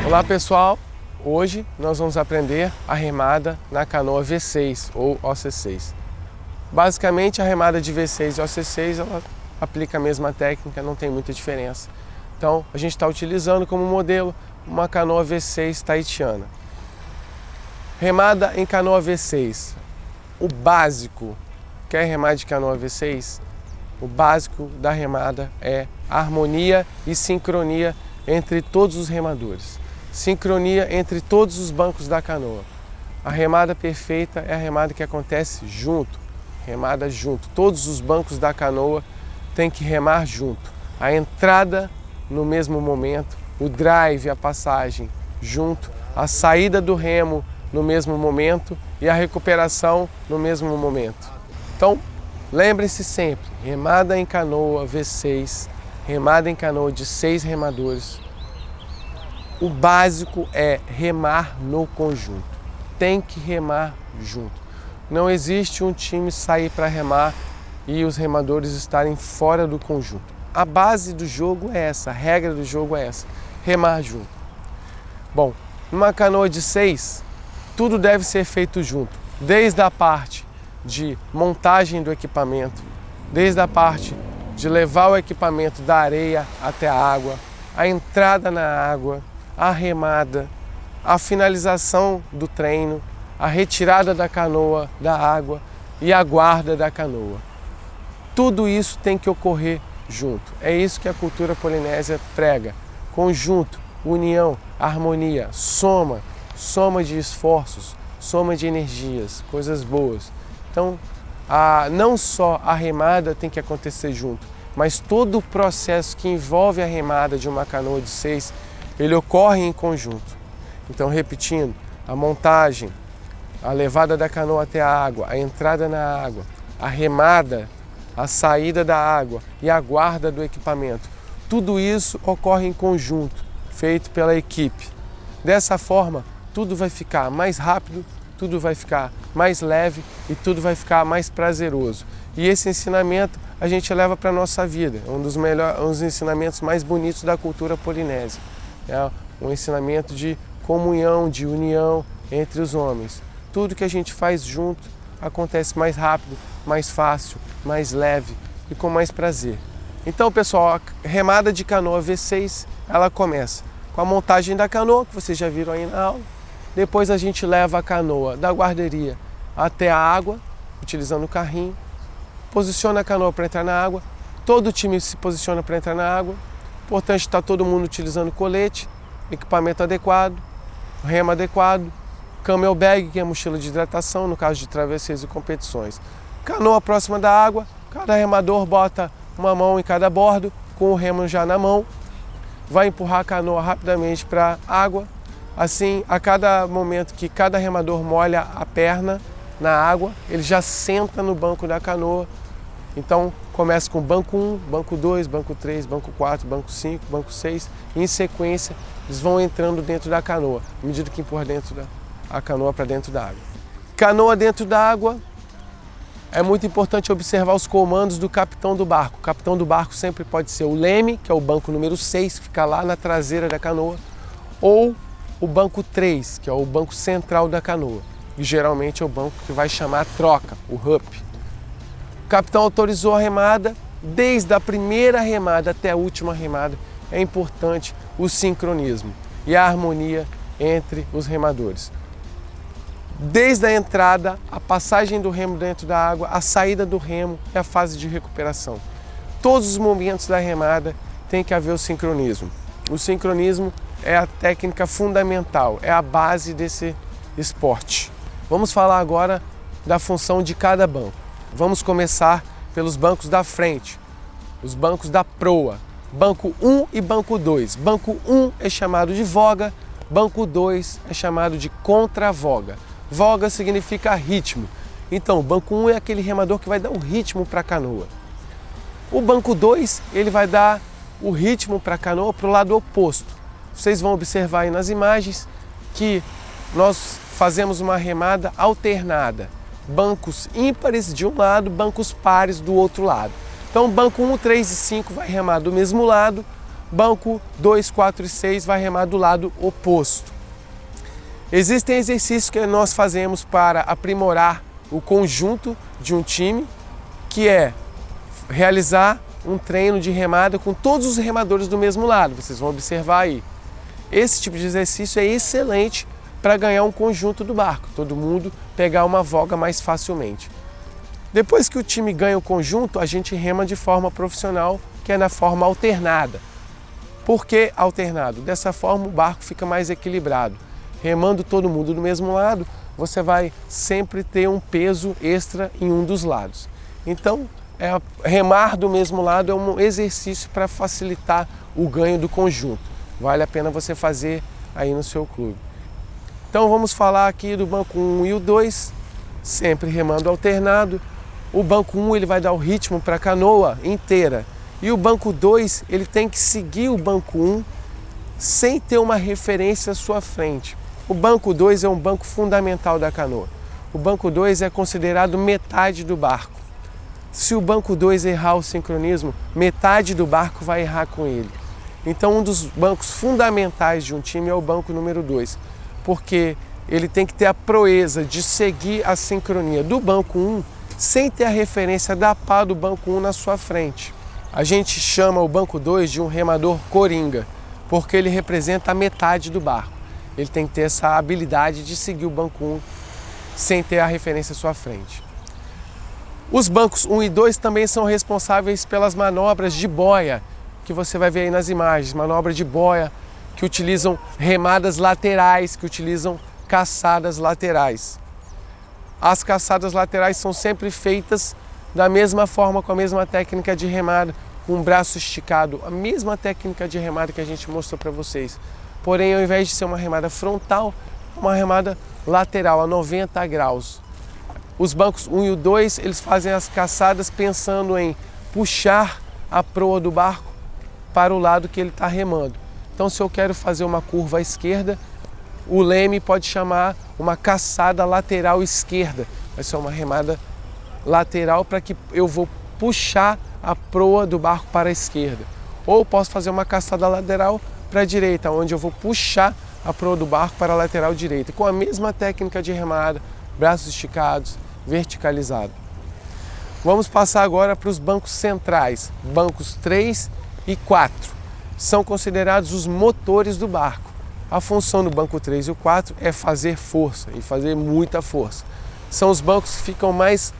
Olá pessoal, hoje nós vamos aprender a remada na canoa V6 ou OC6. Basicamente a remada de V6 e OC6 ela aplica a mesma técnica, não tem muita diferença. Então a gente está utilizando como modelo uma canoa V6 tahitiana. Remada em canoa V6. O básico, quer remar de canoa V6? O básico da remada é harmonia e sincronia entre todos os remadores. Sincronia entre todos os bancos da canoa. A remada perfeita é a remada que acontece junto, remada junto. Todos os bancos da canoa têm que remar junto. A entrada no mesmo momento, o drive, a passagem junto, a saída do remo no mesmo momento e a recuperação no mesmo momento. Então, lembre-se sempre, remada em canoa V6, remada em canoa de 6 remadores. O básico é remar no conjunto. Tem que remar junto. Não existe um time sair para remar e os remadores estarem fora do conjunto. A base do jogo é essa, a regra do jogo é essa, remar junto. Bom, numa canoa de 6, tudo deve ser feito junto, desde a parte de montagem do equipamento, desde a parte de levar o equipamento da areia até a água, a entrada na água, a remada, a finalização do treino, a retirada da canoa da água e a guarda da canoa. Tudo isso tem que ocorrer junto. É isso que a cultura polinésia prega. Conjunto, união, harmonia, soma de esforços, soma de energias, coisas boas. Então, não só a remada tem que acontecer junto, mas todo o processo que envolve a remada de uma canoa de 6, ele ocorre em conjunto. Então, repetindo, a montagem, a levada da canoa até a água, a entrada na água, a remada, a saída da água e a guarda do equipamento. Tudo isso ocorre em conjunto, feito pela equipe. Dessa forma, tudo vai ficar mais rápido, tudo vai ficar mais leve e tudo vai ficar mais prazeroso. E esse ensinamento a gente leva para a nossa vida. É um dos ensinamentos mais bonitos da cultura polinésia. É um ensinamento de comunhão, de união entre os homens. Tudo que a gente faz junto acontece mais rápido, mais fácil, mais leve e com mais prazer. Então, pessoal, a remada de canoa V6, ela começa com a montagem da canoa, que vocês já viram aí na aula. Depois a gente leva a canoa da guarderia até a água, utilizando o carrinho. Posiciona a canoa para entrar na água. Todo o time se posiciona para entrar na água. Importante estar todo mundo utilizando colete, equipamento adequado, remo adequado, camel bag, que é a mochila de hidratação, no caso de travessias e competições. Canoa próxima da água, cada remador bota uma mão em cada bordo, com o remo já na mão, vai empurrar a canoa rapidamente para a água. Assim, a cada momento que cada remador molha a perna na água, ele já senta no banco da canoa. Então, começa com banco 1, banco 2, banco 3, banco 4, banco 5, banco 6. E em sequência, eles vão entrando dentro da canoa, à medida que empurra a canoa para dentro da água. Canoa dentro da água, é muito importante observar os comandos do capitão do barco. O capitão do barco sempre pode ser o leme, que é o banco número 6, que fica lá na traseira da canoa, ou o banco 3, que é o banco central da canoa, e geralmente é o banco que vai chamar a troca, o hup. O capitão autorizou a remada, desde a primeira remada até a última remada, é importante o sincronismo e a harmonia entre os remadores. Desde a entrada, a passagem do remo dentro da água, a saída do remo e a fase de recuperação. Todos os momentos da remada tem que haver o sincronismo. O sincronismo é a técnica fundamental, é a base desse esporte. Vamos falar agora da função de cada banco. Vamos começar pelos bancos da frente, os bancos da proa. Banco 1 e banco 2. Banco 1 é chamado de voga, banco 2 é chamado de contravoga. Voga significa ritmo. Então, o banco 1 é aquele remador que vai dar o ritmo para a canoa. O banco 2, ele vai dar o ritmo para a canoa para o lado oposto. Vocês vão observar aí nas imagens que nós fazemos uma remada alternada. Bancos ímpares de um lado, bancos pares do outro lado. Então, banco 1, 3 e 5 vai remar do mesmo lado, banco 2, 4 e 6 vai remar do lado oposto. Existem exercícios que nós fazemos para aprimorar o conjunto de um time, que é realizar um treino de remada com todos os remadores do mesmo lado. Vocês vão observar aí. Esse tipo de exercício é excelente para ganhar um conjunto do barco, todo mundo pegar uma voga mais facilmente. Depois que o time ganha o conjunto, a gente rema de forma profissional, que é na forma alternada. Por que alternado? Dessa forma o barco fica mais equilibrado. Remando todo mundo do mesmo lado, você vai sempre ter um peso extra em um dos lados. Então, remar do mesmo lado é um exercício para facilitar o ganho do conjunto. Vale a pena você fazer aí no seu clube. Então vamos falar aqui do banco 1 e o 2, sempre remando alternado. O banco 1 ele vai dar o ritmo para a canoa inteira. E o banco 2 ele tem que seguir o banco 1 sem ter uma referência à sua frente. O banco 2 é um banco fundamental da canoa. O banco 2 é considerado metade do barco. Se o banco 2 errar o sincronismo, metade do barco vai errar com ele. Então um dos bancos fundamentais de um time é o banco número 2, porque ele tem que ter a proeza de seguir a sincronia do banco 1 sem ter a referência da pá do banco 1 na sua frente. A gente chama o banco 2 de um remador coringa, porque ele representa a metade do barco. Ele tem que ter essa habilidade de seguir o banco 1 sem ter a referência à sua frente. Os bancos 1 e 2 também são responsáveis pelas manobras de boia, que você vai ver aí nas imagens, manobra de boia, que utilizam remadas laterais, que utilizam caçadas laterais. As caçadas laterais são sempre feitas da mesma forma, com a mesma técnica de remada, com o braço esticado, a mesma técnica de remada que a gente mostrou para vocês. Porém, ao invés de ser uma remada frontal, uma remada lateral a 90 graus. Os bancos 1 e o 2, eles fazem as caçadas pensando em puxar a proa do barco para o lado que ele está remando. Então, se eu quero fazer uma curva à esquerda, o leme pode chamar uma caçada lateral esquerda. Vai ser uma remada lateral para que eu vou puxar a proa do barco para a esquerda. Ou posso fazer uma caçada lateral para a direita, onde eu vou puxar a proa do barco para a lateral direita, com a mesma técnica de remada, braços esticados, verticalizado. Vamos passar agora para os bancos centrais, bancos 3 e 4. São considerados os motores do barco. A função do banco 3 e o 4 é fazer força, e fazer muita força. São os bancos que ficam mais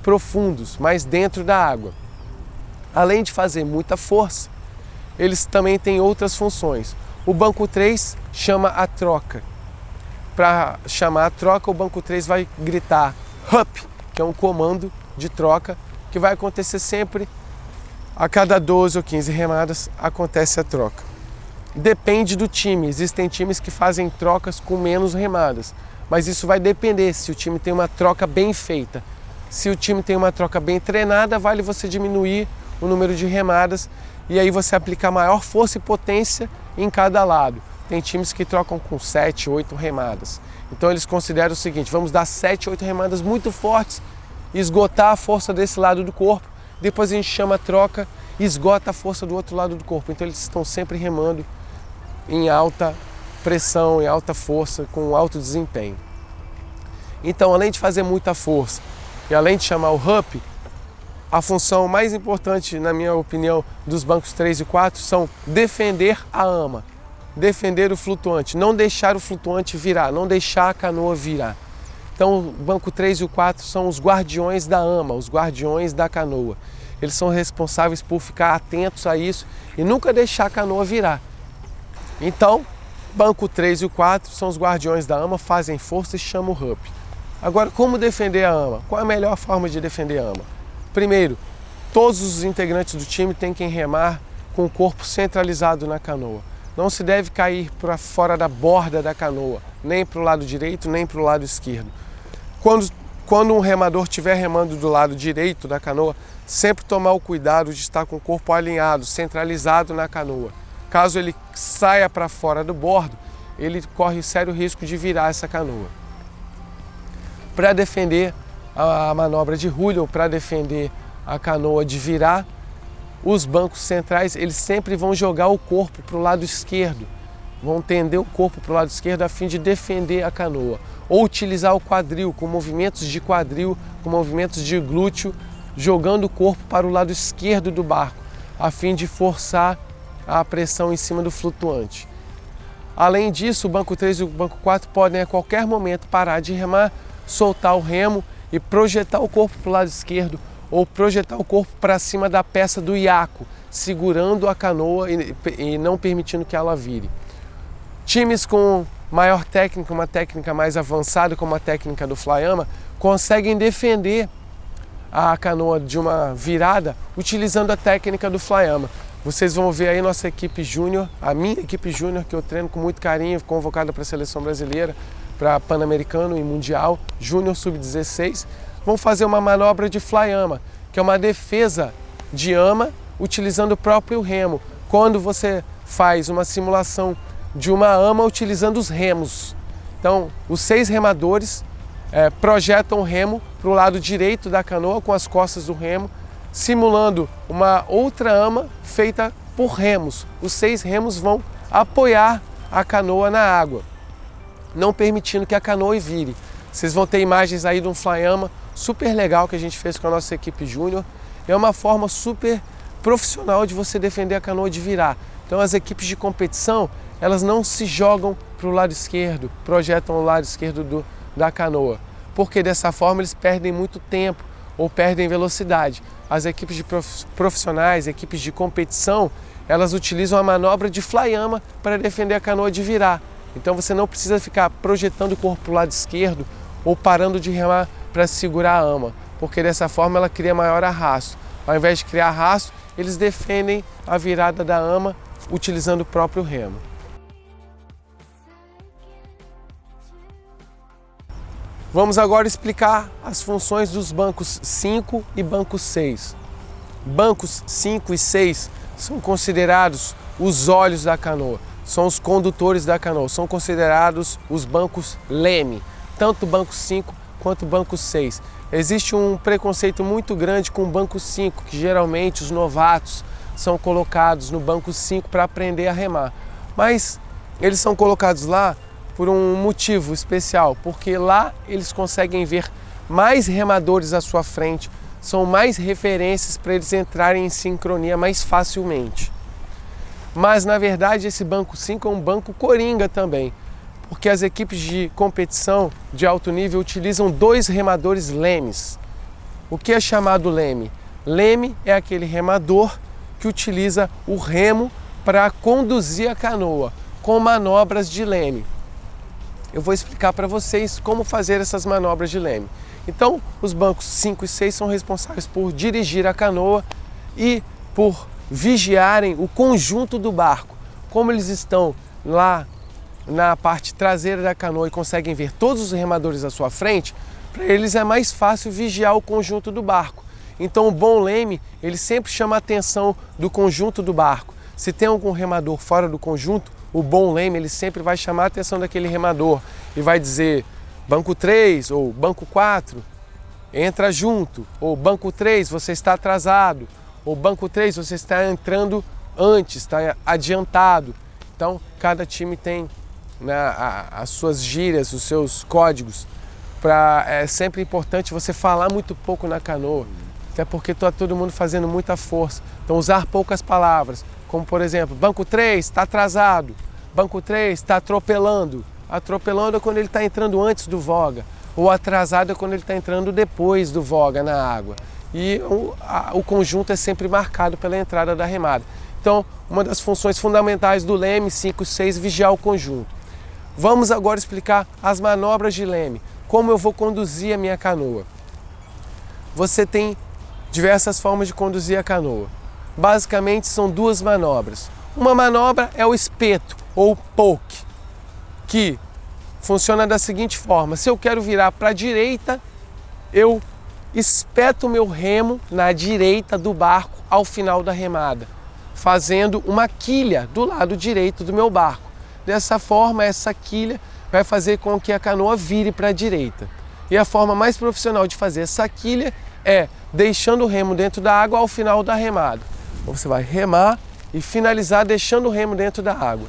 profundos, mais dentro da água. Além de fazer muita força, eles também têm outras funções. O banco 3 chama a troca. Para chamar a troca, o banco 3 vai gritar "Hup", que é um comando de troca que vai acontecer sempre a cada 12 ou 15 remadas, acontece a troca. Depende do time, existem times que fazem trocas com menos remadas, mas isso vai depender se o time tem uma troca bem feita. Se o time tem uma troca bem treinada, vale você diminuir o número de remadas e aí você aplicar maior força e potência em cada lado. Tem times que trocam com 7, 8 remadas. Então eles consideram o seguinte: vamos dar 7, 8 remadas muito fortes, esgotar a força desse lado do corpo, depois a gente chama a troca e esgota a força do outro lado do corpo. Então eles estão sempre remando em alta pressão, em alta força, com alto desempenho. Então, além de fazer muita força e além de chamar o Hup, a função mais importante, na minha opinião, dos bancos 3 e 4 são defender a ama, defender o flutuante, não deixar o flutuante virar, não deixar a canoa virar. Então, o banco 3 e o 4 são os guardiões da ama, os guardiões da canoa. Eles são responsáveis por ficar atentos a isso e nunca deixar a canoa virar. Então, banco 3 e o 4 são os guardiões da ama, fazem força e chamam o Hup. Agora, como defender a ama? Qual é a melhor forma de defender a ama? Primeiro, todos os integrantes do time têm que remar com o corpo centralizado na canoa. Não se deve cair para fora da borda da canoa, nem para o lado direito, nem para o lado esquerdo. Quando um remador estiver remando do lado direito da canoa, sempre tomar o cuidado de estar com o corpo alinhado, centralizado na canoa. Caso ele saia para fora do bordo, ele corre sério risco de virar essa canoa. Para defender a manobra de rulho, ou para defender a canoa de virar, os bancos centrais, eles sempre vão jogar o corpo para o lado esquerdo, vão tender o corpo para o lado esquerdo a fim de defender a canoa, ou utilizar o quadril, com movimentos de quadril, com movimentos de glúteo, jogando o corpo para o lado esquerdo do barco, a fim de forçar a pressão em cima do flutuante. Além disso, o banco 3 e o banco 4 podem a qualquer momento parar de remar, soltar o remo e projetar o corpo para o lado esquerdo ou projetar o corpo para cima da peça do iaco, segurando a canoa e não permitindo que ela vire. Times com maior técnica, uma técnica mais avançada, como a técnica do Flyama, conseguem defender a canoa de uma virada utilizando a técnica do Flyama. Vocês vão ver aí nossa equipe júnior, a minha equipe júnior, que eu treino com muito carinho, convocada para a seleção brasileira, para Pan-Americano e Mundial, Júnior Sub-16, vão fazer uma manobra de Flyama, que é uma defesa de ama utilizando o próprio remo. Quando você faz uma simulação de uma ama utilizando os remos. Então, os 6 remadores projetam o remo para o lado direito da canoa com as costas do remo, simulando uma outra ama feita por remos. Os 6 remos vão apoiar a canoa na água, não permitindo que a canoa vire. Vocês vão ter imagens aí de um Flyama super legal que a gente fez com a nossa equipe júnior. É uma forma super profissional de você defender a canoa de virar. Então as equipes de competição, elas não se jogam para o lado esquerdo, projetam o lado esquerdo da canoa, porque dessa forma eles perdem muito tempo ou perdem velocidade. As equipes de profissionais, equipes de competição, elas utilizam a manobra de Flyama para defender a canoa de virar. Então você não precisa ficar projetando o corpo para o lado esquerdo ou parando de remar para segurar a ama, porque dessa forma ela cria maior arrasto. Ao invés de criar arrasto, eles defendem a virada da ama utilizando o próprio remo. Vamos agora explicar as funções dos bancos 5 e banco 6. Bancos 5 e 6 são considerados os olhos da canoa, são os condutores da canoa, são considerados os bancos leme, tanto o banco 5 quanto o banco 6. Existe um preconceito muito grande com o banco 5, que geralmente os novatos são colocados no banco 5 para aprender a remar. Mas eles são colocados lá por um motivo especial, porque lá eles conseguem ver mais remadores à sua frente, são mais referências para eles entrarem em sincronia mais facilmente. Mas na verdade esse banco 5 é um banco coringa também, porque as equipes de competição de alto nível utilizam 2 remadores lemes. O que é chamado leme? Leme é aquele remador que utiliza o remo para conduzir a canoa com manobras de leme. Eu vou explicar para vocês como fazer essas manobras de leme. Então, os bancos 5 e 6 são responsáveis por dirigir a canoa e por vigiarem o conjunto do barco. Como eles estão lá na parte traseira da canoa e conseguem ver todos os remadores à sua frente, para eles é mais fácil vigiar o conjunto do barco. Então, o bom leme, ele sempre chama a atenção do conjunto do barco. Se tem algum remador fora do conjunto, o bom leme ele sempre vai chamar a atenção daquele remador e vai dizer: banco 3 ou banco 4, entra junto, ou banco 3, você está atrasado, ou banco 3, você está entrando antes, está adiantado. Então, cada time tem, né, as suas gírias, os seus códigos. É sempre importante você falar muito pouco na canoa, até porque está todo mundo fazendo muita força. Então, usar poucas palavras, como por exemplo, banco 3 está atrasado, banco 3 está atropelando. Atropelando é quando ele está entrando antes do voga, ou atrasado é quando ele está entrando depois do voga na água. E o conjunto é sempre marcado pela entrada da remada. Então, uma das funções fundamentais do leme 5 e 6 é vigiar o conjunto. Vamos agora explicar as manobras de leme, como eu vou conduzir a minha canoa. Você tem diversas formas de conduzir a canoa. Basicamente são 2 manobras. Uma manobra é o espeto ou poke, que funciona da seguinte forma: se eu quero virar para a direita, eu espeto o meu remo na direita do barco ao final da remada, fazendo uma quilha do lado direito do meu barco. Dessa forma, essa quilha vai fazer com que a canoa vire para a direita. E a forma mais profissional de fazer essa quilha é deixando o remo dentro da água ao final da remada. Então você vai remar e finalizar deixando o remo dentro da água.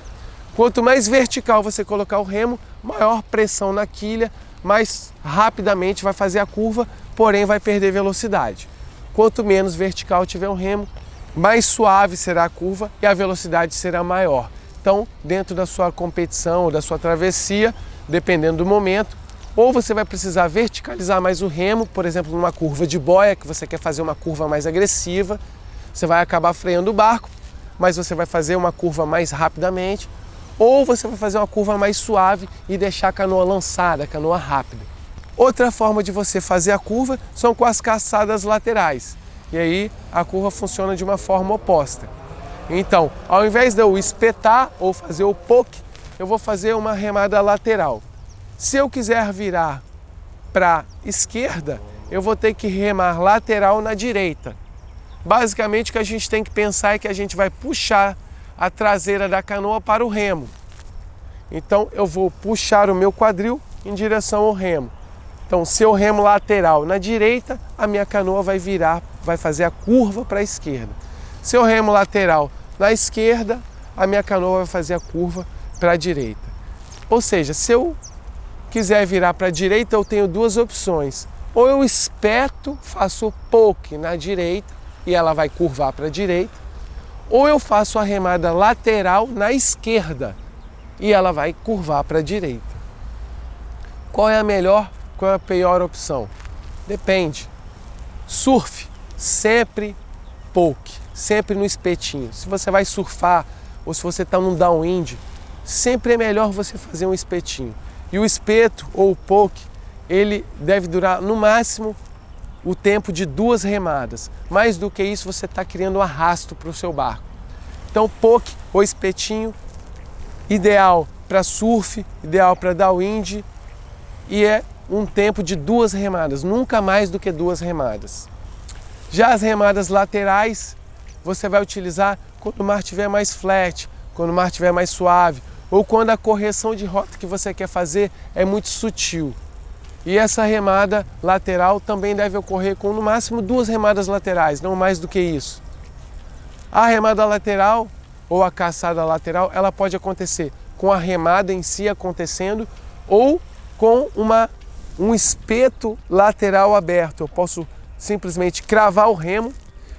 Quanto mais vertical você colocar o remo, maior pressão na quilha, mais rapidamente vai fazer a curva, porém vai perder velocidade. Quanto menos vertical tiver o remo, mais suave será a curva e a velocidade será maior. Então, dentro da sua competição ou da sua travessia, dependendo do momento, ou você vai precisar verticalizar mais o remo, por exemplo, numa curva de boia, que você quer fazer uma curva mais agressiva, você vai acabar freando o barco, mas você vai fazer uma curva mais rapidamente, ou você vai fazer uma curva mais suave e deixar a canoa lançada, a canoa rápida. Outra forma de você fazer a curva são com as caçadas laterais, e aí a curva funciona de uma forma oposta. Então, ao invés de eu espetar ou fazer o poke, eu vou fazer uma remada lateral. Se eu quiser virar para a esquerda, eu vou ter que remar lateral na direita. Basicamente o que a gente tem que pensar é que a gente vai puxar a traseira da canoa para o remo. Então eu vou puxar o meu quadril em direção ao remo. Então se eu remo lateral na direita, a minha canoa vai virar, vai fazer a curva para a esquerda. Se eu remo lateral na esquerda, a minha canoa vai fazer a curva para a direita. Ou seja, se eu quiser virar para a direita, eu tenho duas opções. Ou eu espeto, faço poke na direita e ela vai curvar para a direita, ou eu faço a remada lateral na esquerda e ela vai curvar para a direita. Qual é a melhor, qual é a pior opção? Depende. Surf, sempre poke, sempre no espetinho. Se você vai surfar ou se você está num downwind, sempre é melhor você fazer um espetinho. E o espeto ou o poke, ele deve durar no máximo o tempo de 2 remadas. Mais do que isso, você está criando um arrasto para o seu barco. Então, poke ou espetinho, ideal para surf, ideal para downwind, e é um tempo de 2 remadas, nunca mais do que 2 remadas. Já as remadas laterais, você vai utilizar quando o mar estiver mais flat, quando o mar estiver mais suave, ou quando a correção de rota que você quer fazer é muito sutil. E essa remada lateral também deve ocorrer com no máximo 2 remadas laterais, não mais do que isso. A remada lateral ou a caçada lateral, ela pode acontecer com a remada em si acontecendo ou com um espeto lateral aberto. Eu posso simplesmente cravar o remo,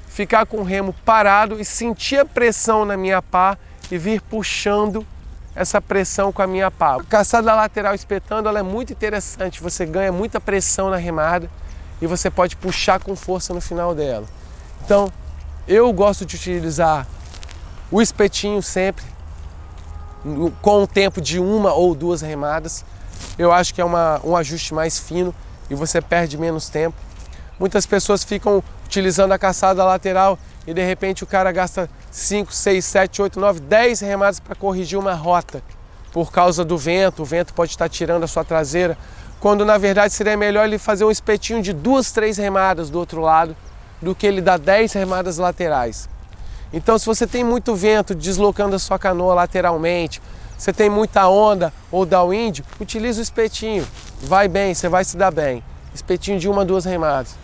ficar com o remo parado e sentir a pressão na minha pá e vir puxando essa pressão com a minha pá. A caçada lateral espetando, ela é muito interessante, você ganha muita pressão na remada e você pode puxar com força no final dela. Então, eu gosto de utilizar o espetinho sempre, com o tempo de 1 ou 2 remadas. Eu acho que é um ajuste mais fino e você perde menos tempo. Muitas pessoas ficam utilizando a caçada lateral e de repente o cara gasta 5, 6, 7, 8, 9, 10 remadas para corrigir uma rota por causa do vento. O vento pode estar tirando a sua traseira, quando na verdade seria melhor ele fazer um espetinho de 2, 3 remadas do outro lado do que ele dar 10 remadas laterais. Então, se você tem muito vento deslocando a sua canoa lateralmente, você tem muita onda ou downwind, utilize o espetinho. Vai bem, você vai se dar bem. Espetinho de 1, 2 remadas.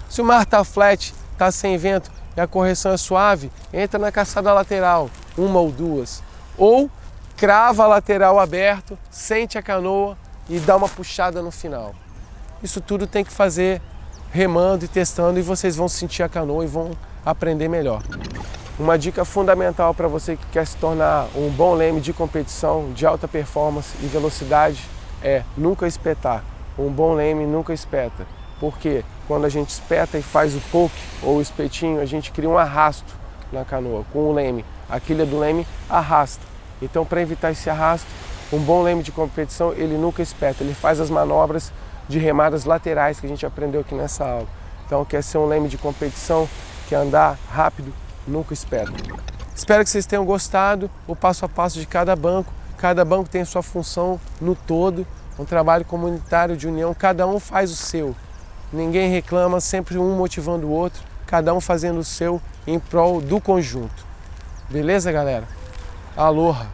Se o mar está flat, está sem vento e a correção é suave, entra na caçada lateral, 1 ou 2. Ou crava a lateral aberto, sente a canoa e dá uma puxada no final. Isso tudo tem que fazer remando e testando e vocês vão sentir a canoa e vão aprender melhor. Uma dica fundamental para você que quer se tornar um bom leme de competição, de alta performance e velocidade é nunca espetar. Um bom leme nunca espeta, porque quando a gente espeta e faz o poke ou o espetinho, a gente cria um arrasto na canoa com o leme. A quilha do leme arrasta. Então, para evitar esse arrasto, um bom leme de competição, ele nunca espeta, ele faz as manobras de remadas laterais que a gente aprendeu aqui nessa aula. Então, quer ser um leme de competição, quer andar rápido, nunca espeta. Espero que vocês tenham gostado, o passo a passo de cada banco. Cada banco tem a sua função no todo, um trabalho comunitário de união, cada um faz o seu. Ninguém reclama, sempre um motivando o outro, cada um fazendo o seu em prol do conjunto. Beleza, galera? Aloha!